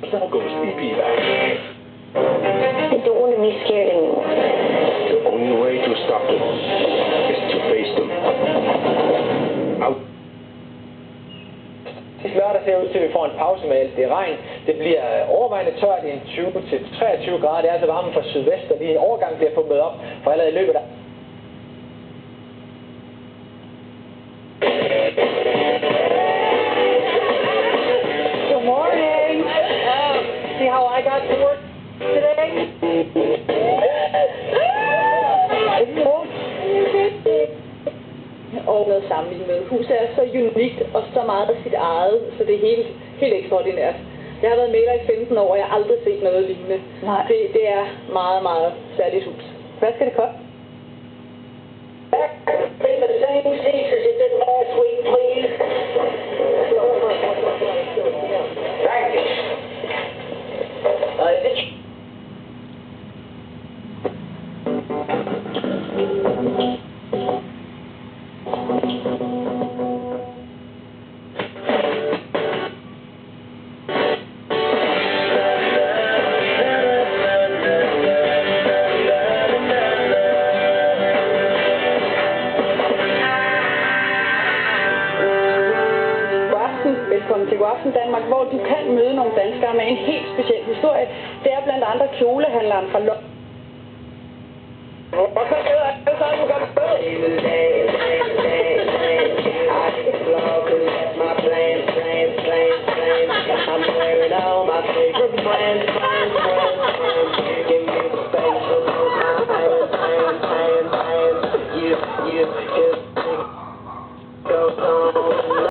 goes evac. I don't want to be scared anymore. The only way to stop them is to face them. Lørdag ser ud til, at vi får en pause med alt det regn. Det bliver overvejende tørt i en 20-23 grader. Det er altså varmen fra sydvest, og lige en overgang bliver pumpet op, for allerede i løbet af... Good morning. See how I got to work today? Og noget sammenlignet med. Huset er så unikt og så meget sit eget, så det er helt ekstraordinært. Jeg har været maler i 15 år, og jeg har aldrig set noget lignende. Det er meget, meget særligt hus. Hvad skal det koste? Velkommen til Godaften Danmark, hvor du kan møde nogle danskere med en helt speciel historie. Det er blandt andre kjolehandleren fra London. I'm wearing all my favorite brands.